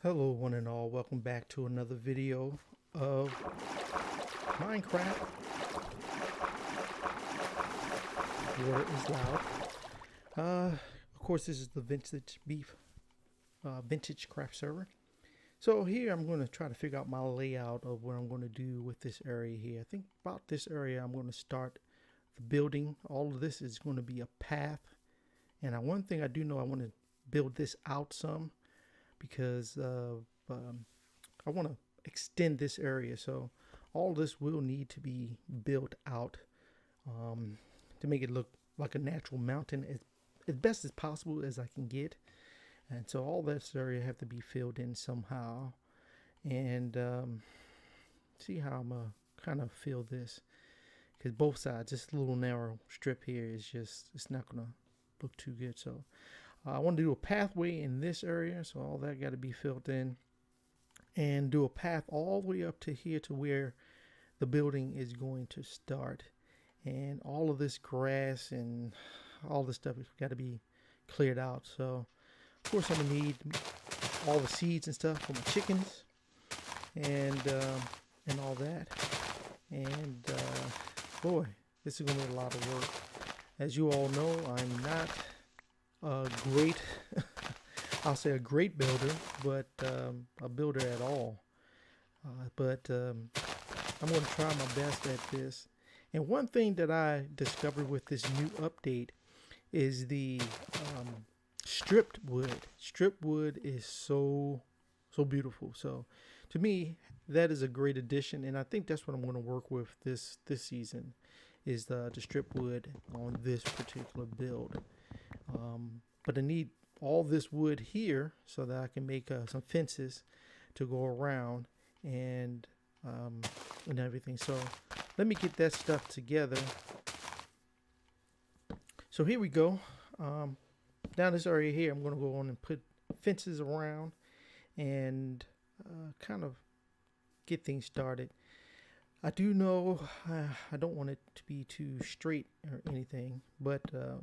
Hello one and all, welcome back to another video of Minecraft. Water is loud. Of course this is the Vintagecraft server. So here I'm going to try to figure out my layout of what I'm going to do with this area here. I think about this area I'm going to start the building. All of this is going to be a path. And one thing I do know, I want to build this out some, because I want to extend this area, so all this will need to be built out to make it look like a natural mountain as best as possible as I can get. And so all this area have to be filled in somehow, and see how I'm gonna kind of fill this, because both sides, this little narrow strip here is just, it's not gonna look too good. So I want to do a pathway in this area, so all that got to be filled in, and do a path all the way up to here to where the building is going to start. And all of this grass and all this stuff has got to be cleared out. So of course I'm gonna need all the seeds and stuff for my chickens, and all that. And boy, this is gonna be a lot of work. As you all know, I'm not great I'll say a great builder, but a builder at all, but I'm going to try my best at this. And one thing that I discovered with this new update is the stripped wood is so beautiful. So to me, that is a great addition, and I think that's what I'm going to work with this season, is the stripped wood on this particular build. But I need all this wood here so that I can make some fences to go around, and everything. So let me get that stuff together. So here we go. Down this area here, I'm going to go on and put fences around and kind of get things started. I do know I don't want it to be too straight or anything, but I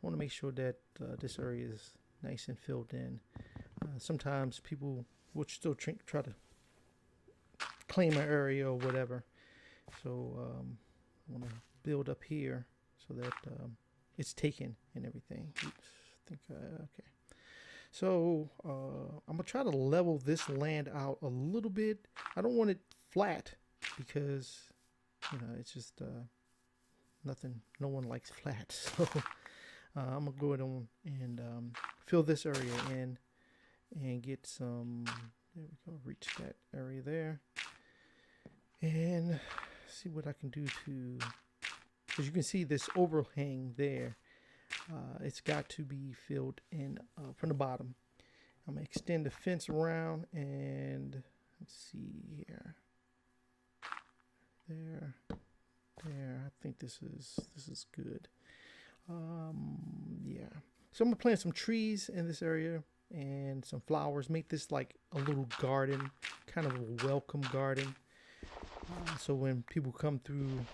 want to make sure that this area is nice and filled in. Sometimes people will still try to claim my area or whatever, so I want to build up here so that it's taken and everything. Oops, I think okay. So I'm gonna try to level this land out a little bit. I don't want it flat, because it's just nothing. No one likes flat. So I'm gonna go ahead and fill this area in and get some. There we go. Reach that area there, and see what I can do to. As you can see, this overhang there, it's got to be filled in from the bottom. I'm gonna extend the fence around, and let's see here. There. I think this is good. Yeah. So I'm gonna plant some trees in this area and some flowers. Make this like a little garden, kind of a welcome garden. So when people come through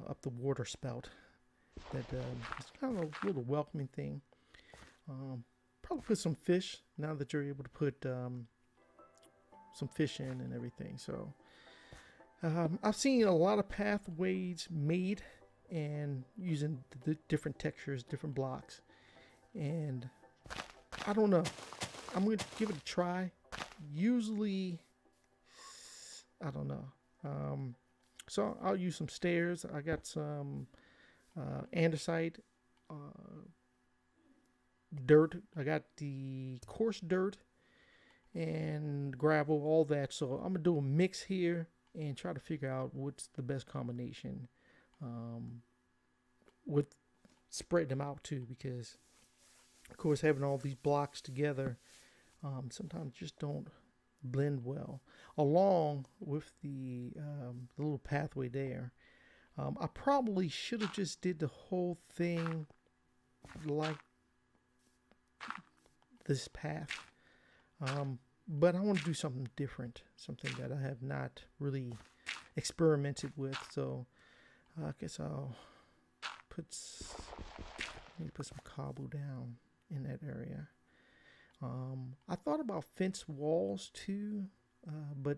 up the water spout, that it's kind of a little welcoming thing. Probably put some fish, now that you're able to put some fish in and everything. So I've seen a lot of pathways made and using the different textures, different blocks, and I don't know. I'm going to give it a try. Usually, I don't know. So I'll use some stairs. I got some andesite, dirt. I got the coarse dirt and gravel, all that. So I'm gonna do a mix here and try to figure out what's the best combination with spreading them out too, because of course having all these blocks together sometimes just don't blend well, along with the little pathway there. I probably should have just did the whole thing like this path, but I want to do something different, something that I have not really experimented with. So I guess I'll put some cobble down in that area. I thought about fence walls too, but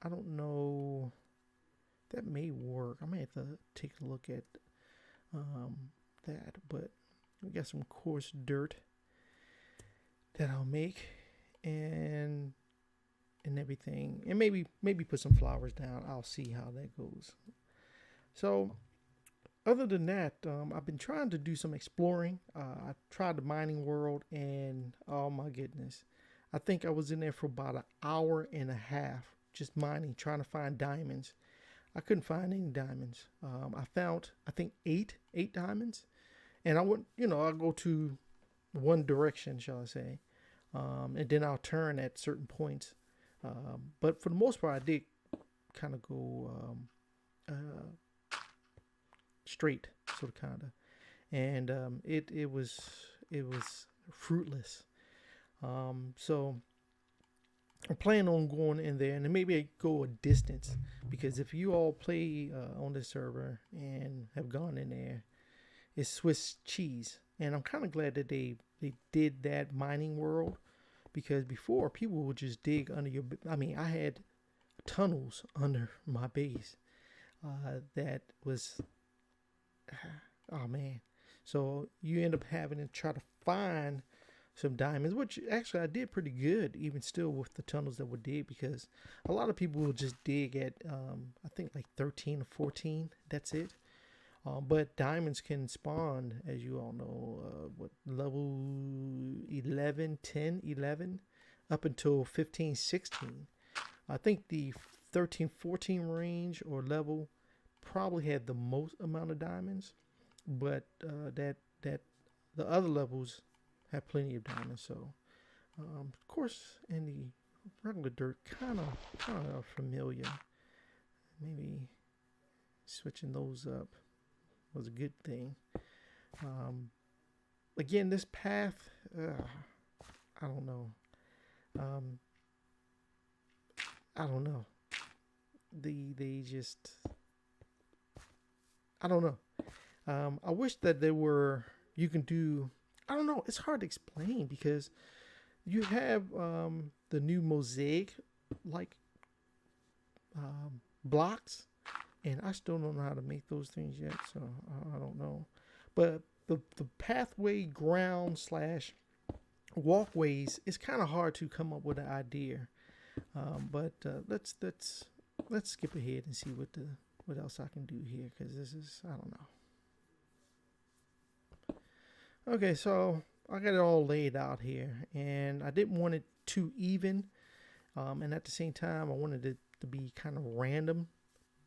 I don't know. That may work. I may have to take a look at um, that. But we got some coarse dirt that I'll make, and everything, and maybe put some flowers down. I'll see how that goes. So other than that, I've been trying to do some exploring. I tried the mining world, and oh my goodness, I think I was in there for about an hour and a half just mining, trying to find diamonds. I couldn't find any diamonds. I found, I think, eight diamonds, and I would, I'll go to one direction, shall I say, and then I'll turn at certain points. But for the most part, I did kind of go straight, sort of, kind of, and it was fruitless. So I'm planning on going in there, and then maybe I go a distance, because if you all play on this server and have gone in there, it's Swiss cheese, and I'm kind of glad that they did that mining world, because before people would just dig under your. I mean, I had tunnels under my base that was, oh man. So you end up having to try to find some diamonds, which actually I did pretty good, even still, with the tunnels that were dig, because a lot of people will just dig at I think like 13 or 14. That's it. But diamonds can spawn, as you all know, what level 11, 10, 11, up until 15, 16. I think the 13, 14 range or level probably had the most amount of diamonds, but that the other levels have plenty of diamonds. So, of course, in the regular dirt, kind of familiar. Maybe switching those up was a good thing. Again, this path, I don't know. I don't know. They just, I don't know. I wish that there were, you can do, I don't know. It's hard to explain, because you have the new mosaic like blocks, and I still don't know how to make those things yet, so I don't know. But the pathway ground slash walkways, it's kind of hard to come up with an idea. But let's skip ahead and see what else I can do here, because this is, I don't know. Okay, so I got it all laid out here, and I didn't want it too even, and at the same time I wanted it to be kind of random.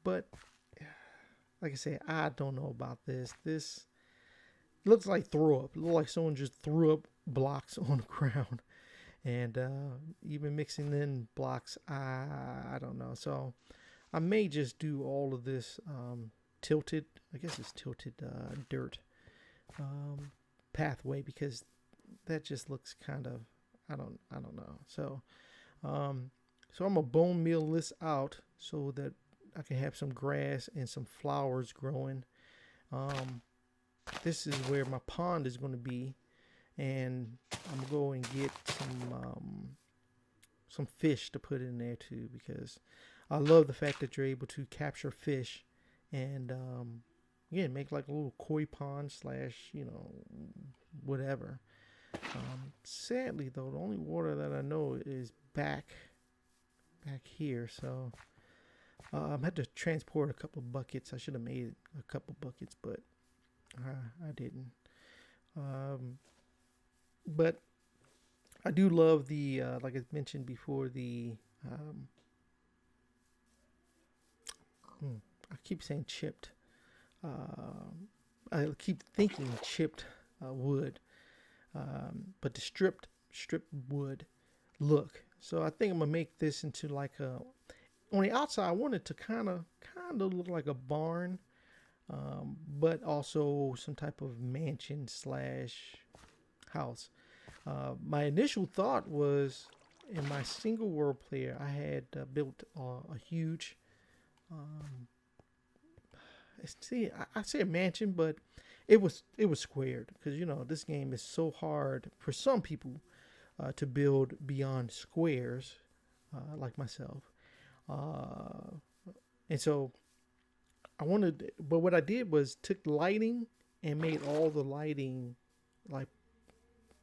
But like I said, I don't know about this. This looks like throw up. It looks like someone just threw up blocks on the ground, and even mixing in blocks, I don't know. So I may just do all of this tilted. I guess it's tilted dirt pathway, because that just looks kind of, I don't know. So so I'm gonna bone meal this out so that I can have some grass and some flowers growing. This is where my pond is going to be, and I'm gonna go and get some fish to put in there too, because I love the fact that you're able to capture fish and again, make like a little koi pond slash, whatever. Sadly though, the only water that I know is back here, so I had to transport a couple of buckets. I should have made a couple buckets, but I didn't. But I do love the, like I mentioned before, the, I keep saying chipped. I keep thinking chipped wood, but the stripped wood look. So I think I'm gonna make this into like a, on the outside I want it to kind of look like a barn, but also some type of mansion slash house. My initial thought was, in my single world player, I had built a huge, I say a mansion, but it was squared, because this game is so hard for some people to build beyond squares, like myself. Uh, and so I wanted, but what I did was took lighting and made all the lighting, like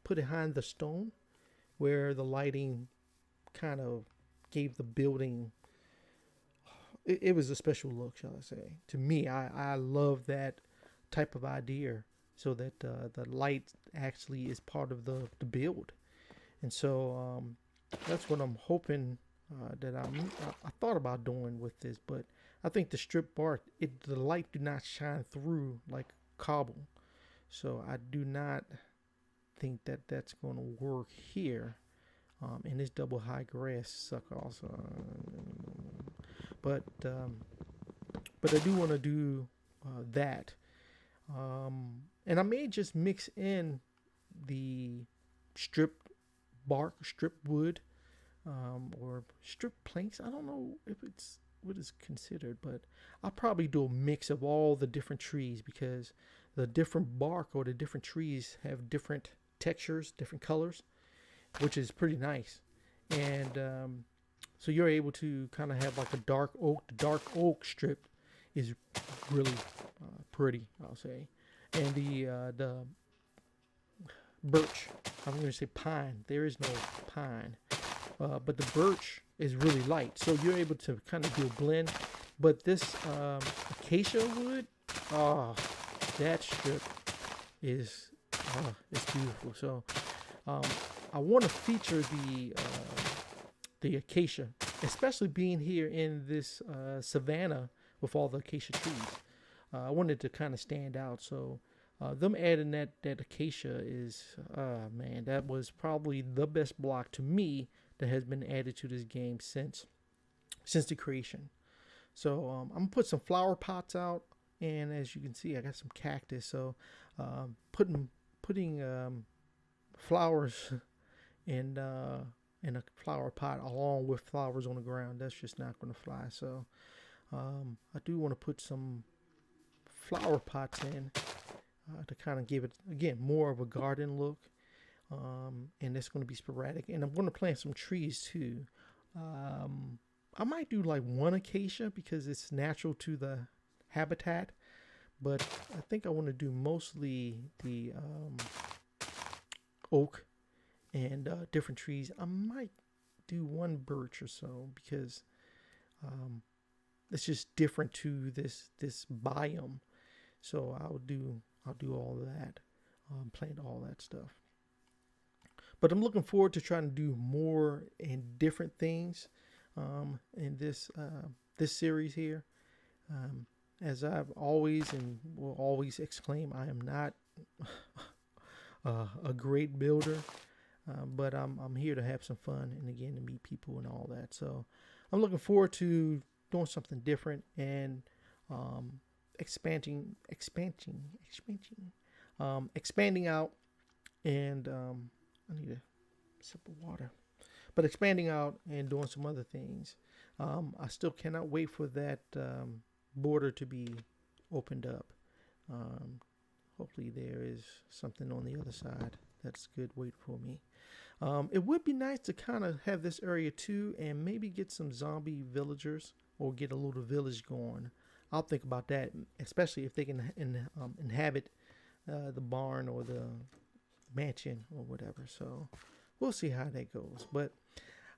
put it behind the stone where the lighting kind of gave the building, it was a special look, shall I say. To me, I love that type of idea, so that the light actually is part of the build. And so that's what I'm hoping that I thought about doing with this, but I think the strip bar, the light do not shine through like cobble. So I do not think that that's going to work here. And this double high grass suck also. But I do want to do that. And I may just mix in the strip bark, strip wood, or strip planks. I don't know if it's what is considered, but I'll probably do a mix of all the different trees, because the different bark or the different trees have different textures, different colors, which is pretty nice. And so you're able to kind of have like a dark oak. The dark oak strip is really pretty, I'll say. And the birch, I'm going to say pine. There is no pine, but the birch is really light. So you're able to kind of do a blend. But this acacia wood, that strip is it's beautiful. So I want to feature the acacia, especially being here in this savanna with all the acacia trees. I wanted to kind of stand out. So them adding that acacia is, man, that was probably the best block to me that has been added to this game since the creation. So I'm gonna put some flower pots out, and as you can see, I got some cactus. So putting flowers in a flower pot along with flowers on the ground, that's just not going to fly. So I do want to put some flower pots in to kind of give it, again, more of a garden look. And it's going to be sporadic. And I'm going to plant some trees too. I might do like one acacia because it's natural to the habitat, but I think I want to do mostly the oak and different trees. I might do one birch or so, because it's just different to this biome. So I'll do all of that, plant all that stuff. But I'm looking forward to trying to do more and different things in this series here. As I've always and will always exclaim, I am not a great builder, but I'm here to have some fun, and again, to meet people and all that. So I'm looking forward to doing something different and expanding out. And I need a sip of water. But expanding out and doing some other things. I still cannot wait for that border to be opened up. Hopefully there is something on the other side that's good wait for me. It would be nice to kind of have this area too, and maybe get some zombie villagers, or get a little village going. I'll think about that, especially if they can inhabit the barn or the mansion or whatever. So we'll see how that goes. But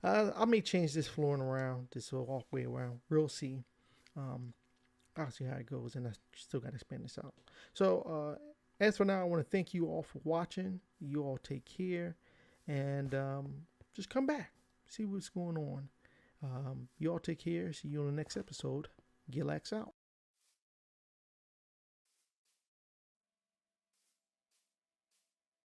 I may change this flooring around, this walkway around. We'll see. I'll see how it goes, and I still got to expand this out. So as for now, I want to thank you all for watching. You all take care, and just come back, see what's going on. You all take care. See you on the next episode. Gilax out.